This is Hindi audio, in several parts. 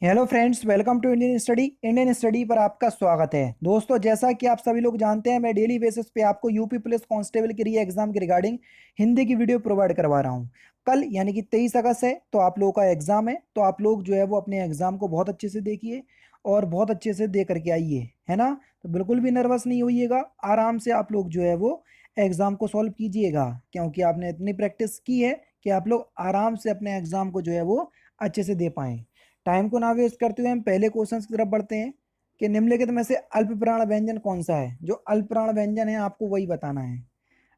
Hello friends, welcome to Indian study पर आपका स्वागत है। दोस्तों, जैसा कि आप सभी लोग जानते हैं, मैं डेली बेसिस पे आपको यूपी पुलिस कांस्टेबल के लिए एग्जाम के रिगार्डिंग हिंदी की वीडियो प्रोवाइड करवा रहा हूं। कल यानी कि 23 अगस्त है, तो आप लोगों का एग्जाम है। तो आप लोग जो है वो अपने एग्जाम को बहुत अच्छे से देखिए और बहुत अच्छे से दे करके आइए, है ना। तो बिल्कुल भी नर्वस नहीं होइएगा, आराम से आप लोग जो है वो एग्जाम को सॉल्व कीजिएगा, क्योंकि आपने इतनी प्रैक्टिस की है कि आप लोग आराम से अपने एग्जाम को जो है वो अच्छे से दे पाएँ। टाइम को ना वेस्ट करते हुए हम पहले क्वेश्चन की तरफ बढ़ते हैं कि निम्नलिखित में से अल्पप्राण व्यंजन कौन सा है। जो अल्पप्राण व्यंजन है आपको वही बताना है।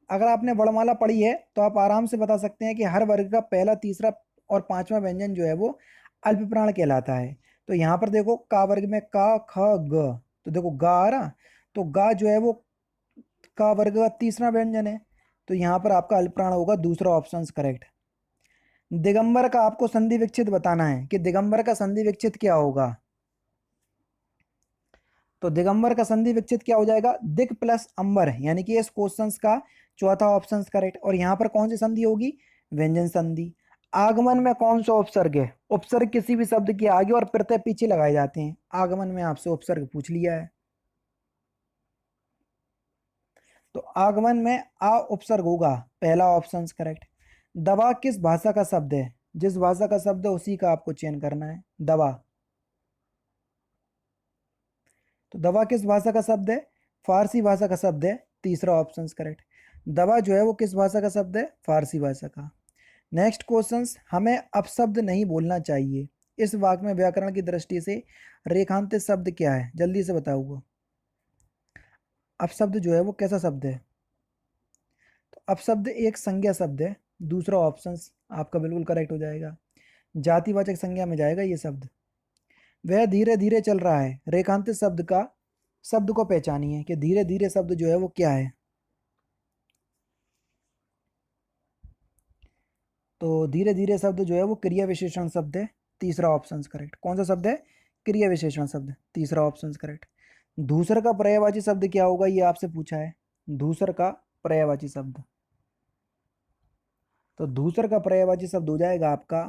अगर आपने वर्णमाला पढ़ी है तो आप आराम से बता सकते हैं कि हर वर्ग का पहला, तीसरा और पांचवा व्यंजन जो है वो अल्पप्राण कहलाता है। तो यहाँ पर देखो, का वर्ग में का, ख, ग, तो देखो गा आ रहा, तो गा जो है वो का वर्ग का तीसरा व्यंजन है। तो यहाँ पर आपका अल्पप्राण होगा, दूसरा ऑप्शन करेक्ट। दिगंबर का आपको संधि विच्छेद बताना है कि दिगंबर का संधि विच्छेद क्या होगा। तो दिगंबर का संधि विच्छेद क्या हो जाएगा, दिग प्लस अंबर, यानी कि इस क्वेश्चन का चौथा ऑप्शन करेक्ट। और यहाँ पर कौन सी संधि होगी, व्यंजन संधि। आगमन में कौन सा उपसर्ग है, उपसर्ग किसी भी शब्द के आगे और प्रत्यय पीछे लगाए जाते हैं। आगमन में आपसे उपसर्ग पूछ लिया है, तो आगमन में आ उपसर्ग होगा, पहला ऑप्शन करेक्ट। दवा किस भाषा का शब्द है, जिस भाषा का शब्द है उसी का आपको चयन करना है। दवा, तो दवा किस भाषा का शब्द है, फारसी भाषा का शब्द है, तीसरा ऑप्शन करेक्ट। दवा जो है वो किस भाषा का शब्द है, फारसी भाषा का। नेक्स्ट क्वेश्चन, हमें अपशब्द नहीं बोलना चाहिए। इस वाक्य में व्याकरण की दृष्टि से रेखांकित शब्द क्या है, जल्दी से बताओ। अपशब्द जो है वो कैसा शब्द है, तो अपशब्द एक संज्ञा शब्द है, दूसरा ऑप्शन आपका बिल्कुल करेक्ट हो जाएगा। जातिवाचक संज्ञा में जाएगा ये शब्द। वह धीरे धीरे चल रहा है, रेखांकित शब्द का शब्द को पहचानिए कि धीरे धीरे शब्द जो है वो क्या है। तो धीरे धीरे शब्द जो है वो क्रिया विशेषण शब्द है, तीसरा ऑप्शन करेक्ट। कौन सा शब्द है, क्रिया विशेषण शब्द, तीसरा ऑप्शन करेक्ट। धूसर का पर्यायवाची शब्द क्या होगा, ये आपसे पूछा है। धूसर का पर्यायवाची शब्द, तो धूसर का पर्यायवाची शब्द हो जाएगा आपका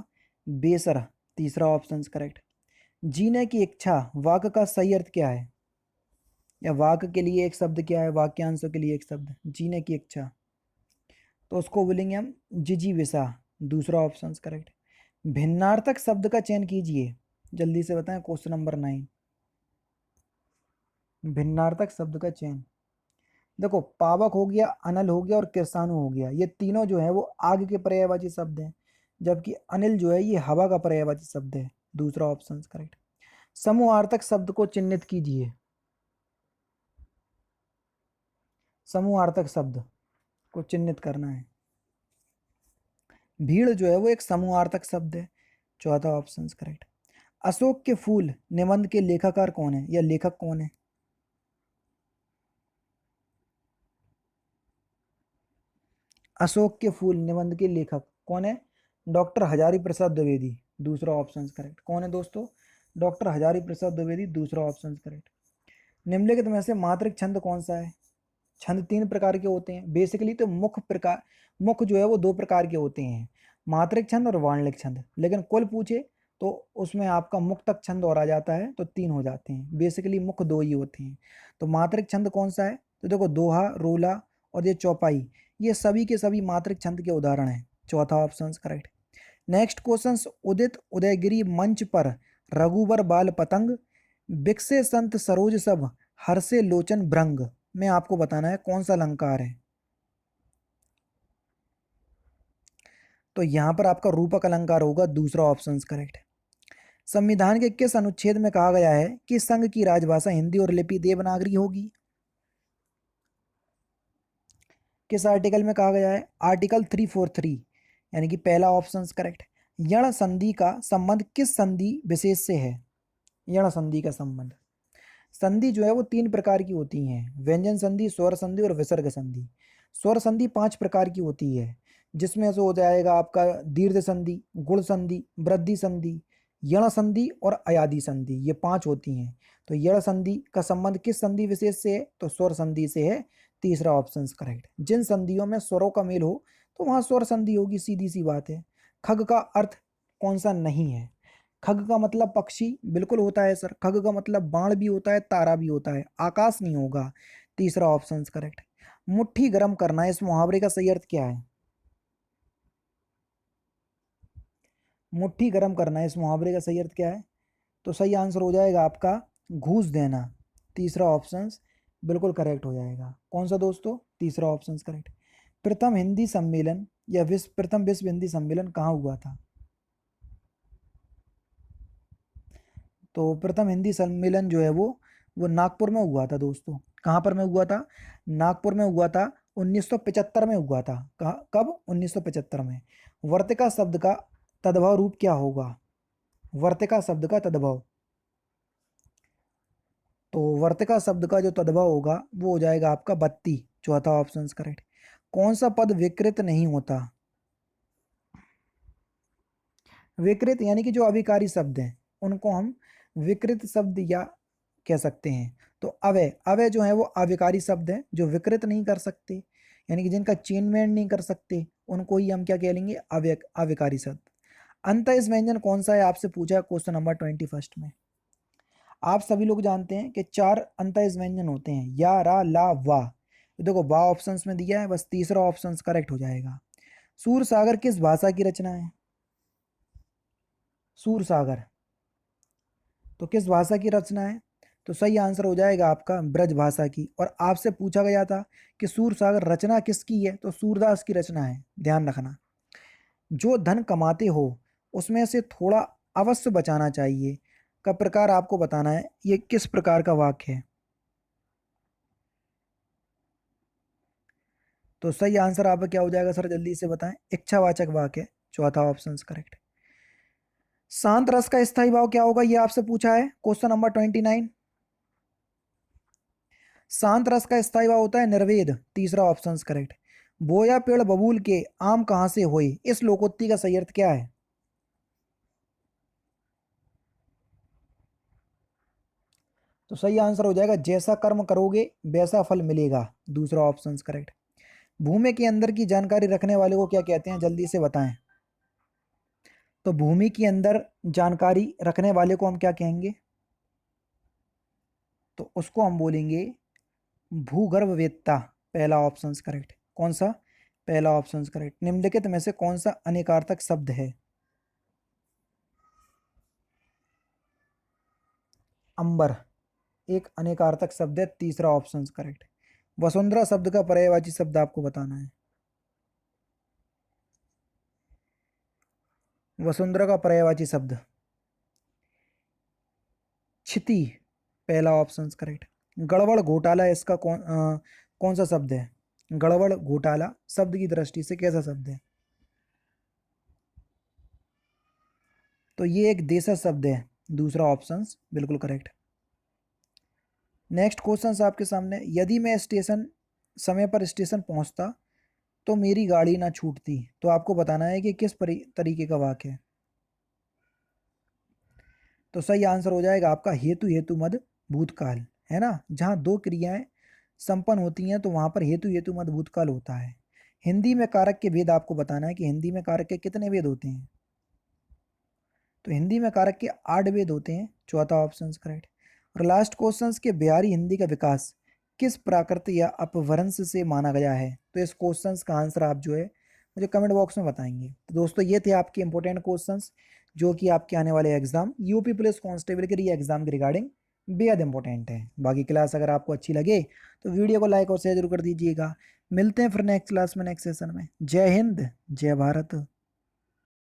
बेसर, तीसरा ऑप्शन करेक्ट। जीने की इच्छा वाक्य का सही अर्थ क्या है, या वाक्य के लिए एक शब्द क्या है, वाक्यांशों के लिए एक शब्द, जीने की इच्छा, तो उसको बोलेंगे हम जिजीविषा, दूसरा ऑप्शन करेक्ट। भिन्नार्थक शब्द का चयन कीजिए, जल्दी से बताएं, क्वेश्चन नंबर 9। भिन्नार्थक शब्द का चयन, देखो पावक हो गया, अनल हो गया और किरसानु हो गया, ये तीनों जो है वो आग के पर्यायवाची शब्द हैं, जबकि अनिल जो है ये हवा का पर्यायवाची शब्द है, दूसरा ऑप्शन करेक्ट। समूहार्थक शब्द को चिन्हित कीजिए, समूहार्थक शब्द को चिन्हित करना है। भीड़ जो है वो एक समूहार्थक शब्द है, चौथा ऑप्शन करेक्ट। अशोक के फूल निबंध के लेखकार कौन है, या लेखक कौन है। अशोक के फूल निबंध के लेखक कौन है, डॉक्टर हजारी प्रसाद द्विवेदी, दूसरा ऑप्शन करेक्ट। कौन है दोस्तों, डॉक्टर हजारी प्रसाद द्विवेदी, दूसरा ऑप्शन करेक्ट। निम्नलिखित में से मात्रिक छंद कौन सा है। छंद तीन प्रकार के होते हैं बेसिकली, तो मुख्य प्रकार, मुख्य जो है वो दो प्रकार के होते हैं, मात्रिक छंद और वाणिज्यिक छंद। लेकिन कुल पूछे तो उसमें आपका मुक्तक छंद और आ जाता है, तो तीन हो जाते हैं। बेसिकली मुख्य दो ही होते हैं। तो मात्रिक छंद कौन सा है, तो देखो दोहा, रोला और ये चौपाई, ये सभी के सभी मात्रिक छंद के उदाहरण हैं, चौथा ऑप्शन करेक्ट। नेक्स्ट क्वेश्चन, उदित उदयगिरी मंच पर रघुवर बाल पतंग, बिकसे संत सरोज सब, हर्षे लोचन भृंग, में आपको बताना है कौन सा अलंकार है। तो यहां पर आपका रूपक अलंकार होगा, दूसरा ऑप्शन करेक्ट। संविधान के किस अनुच्छेद में कहा गया है कि संघ की राजभाषा हिंदी और लिपि देवनागरी होगी। किस आर्टिकल में कहा गया है, आर्टिकल 343, यानी कि पहला ऑप्शन करेक्ट। यण संधि का संबंध किस संधि विशेष से है, यण संधि का संबंध। संधि जो है वो तीन प्रकार की होती हैं, व्यंजन संधि, स्वर संधि और विसर्ग संधि। स्वर संधि पांच प्रकार की होती है, जिसमें से हो जाएगा आपका दीर्घ संधि, गुण संधि, वृद्धि संधि, यण संधि और अयादि संधि, ये पांच होती हैं। तो यण संधि का संबंध किस संधि विशेष से है, तो स्वर संधि से है, तीसरा ऑप्शन करेक्ट। जिन संधियों में स्वरों का मेल हो तो वहां स्वर संधि होगी, सीधी सी बात है। खग का अर्थ कौन सा नहीं है, खग का मतलब पक्षी बिल्कुल होता है सर। खग का मतलब बाण भी होता है, तारा भी होता है, आकाश नहीं होगा। तीसरा ऑप्शन करेक्ट। मुट्ठी गर्म करना, इस मुहावरे का सही अर्थ क्या है? मुट्ठी गर्म करना, इस मुहावरे का सही अर्थ क्या है? तो सही आंसर हो जाएगा आपका घूस देना। तीसरा ऑप्शन बिल्कुल करेक्ट हो जाएगा। कौन सा दोस्तों? तीसरा ऑप्शन करेक्ट। प्रथम हिंदी सम्मेलन या प्रथम विश्व हिंदी सम्मेलन कहाँ हुआ था? तो प्रथम हिंदी सम्मेलन जो है वो नागपुर में हुआ था दोस्तों। कहाँ पर में हुआ था? नागपुर में हुआ था। 1975 में हुआ था। कब? 1975 में। वर्तिका शब्द का तद्भव रूप क्या होगा? वर्तिका शब्द का तद्भव, तो वर्तिका शब्द का जो तद्भव होगा वो हो जाएगा आपका बत्ती। चौथा ऑप्शन करेक्ट। कौन सा पद विकृत नहीं होता? विकृत यानी कि जो अविकारी शब्द हैं उनको हम विकृत शब्द या कह सकते हैं। तो अवय, अवय जो है वो अविकारी शब्द हैं जो विकृत नहीं कर सकते, यानी कि जिनका चेनमेंट नहीं कर सकते, उनको ही हम क्या कह लेंगे? अविकारी शब्द। अंत इस व्यंजन कौन सा है आपसे पूछा है क्वेश्चन नंबर 21 में। आप सभी लोग जानते हैं कि 4 अंतःज व्यंजन होते हैं, या, रा, ला, वा। तो देखो वा ऑप्शंस में दिया है, बस तीसरा ऑप्शन करेक्ट हो जाएगा। सूर सागर किस भाषा की रचना है? सूर सागर तो किस भाषा की रचना है? तो सही आंसर हो जाएगा आपका ब्रज भाषा की। और आपसे पूछा गया था कि सूर सागर रचना किसकी है, तो सूरदास की रचना है, ध्यान रखना। जो धन कमाते हो उसमें से थोड़ा अवश्य बचाना चाहिए का प्रकार आपको बताना है। ये किस प्रकार का वाक्य है? तो सही आंसर आपका क्या हो जाएगा सर, जल्दी से बताएं। इच्छावाचक वाक्य, चौथा ऑप्शन करेक्ट। शांत रस का स्थायी भाव क्या होगा, ये आपसे पूछा है क्वेश्चन नंबर 29। शांत रस का स्थायी भाव होता है निर्वेद। तीसरा ऑप्शन करेक्ट। बोया पेड़ बबूल के आम कहां से होए, इस लोकोक्ति का सही अर्थ क्या है? तो सही आंसर हो जाएगा जैसा कर्म करोगे वैसा फल मिलेगा। दूसरा ऑप्शन करेक्ट। भूमि के अंदर की जानकारी रखने वाले को क्या कहते हैं, जल्दी से बताएं। तो भूमि के अंदर जानकारी रखने वाले को हम क्या कहेंगे? तो उसको हम बोलेंगे भूगर्भवेत्ता। पहला ऑप्शन करेक्ट। कौन सा? पहला ऑप्शन करेक्ट। निम्नलिखित में से कौन सा अनेकार्थक शब्द है? अंबर एक अनेकार्थक शब्द है। तीसरा ऑप्शन करेक्ट। वसुंधरा शब्द का पर्यायवाची शब्द आपको बताना है। वसुंधरा का पर्यायवाची शब्द क्षिति। पहला ऑप्शन करेक्ट। गड़बड़ घोटाला इसका कौन सा शब्द है? गड़बड़ घोटाला शब्द की दृष्टि से कैसा शब्द है? तो ये एक देशज शब्द है। दूसरा ऑप्शन बिल्कुल करेक्ट। नेक्स्ट क्वेश्चन आपके सामने। यदि मैं स्टेशन समय पर स्टेशन पहुंचता तो मेरी गाड़ी ना छूटती, तो आपको बताना है कि किस तरीके का वाक्य है। तो सही आंसर हो जाएगा आपका हेतु हेतु मद भूतकाल, है ना। जहाँ दो क्रियाएं संपन्न होती हैं तो वहां पर हेतु हेतु मद भूतकाल होता है। हिंदी में कारक के भेद आपको बताना है कि हिंदी में कारक के कितने भेद होते हैं। तो हिंदी में कारक के 8 भेद होते हैं। चौथा ऑप्शन करेक्ट। और लास्ट क्वेश्चन के बिहारी हिंदी का विकास किस प्राकृत या अपभ्रंश से माना गया है? तो इस क्वेश्चन का आंसर आप जो है मुझे कमेंट बॉक्स में बताएंगे। तो दोस्तों ये थे आपके इंपॉर्टेंट क्वेश्चंस जो कि आपके आने वाले एग्जाम यूपी पुलिस कांस्टेबल के लिए एग्जाम के रिगार्डिंग बेहद इंपॉर्टेंट है। बाकी क्लास अगर आपको अच्छी लगे तो वीडियो को लाइक और शेयर जरूर कर दीजिएगा। मिलते हैं फिर नेक्स्ट क्लास में, नेक्स्ट सेशन में। जय हिंद, जय भारत।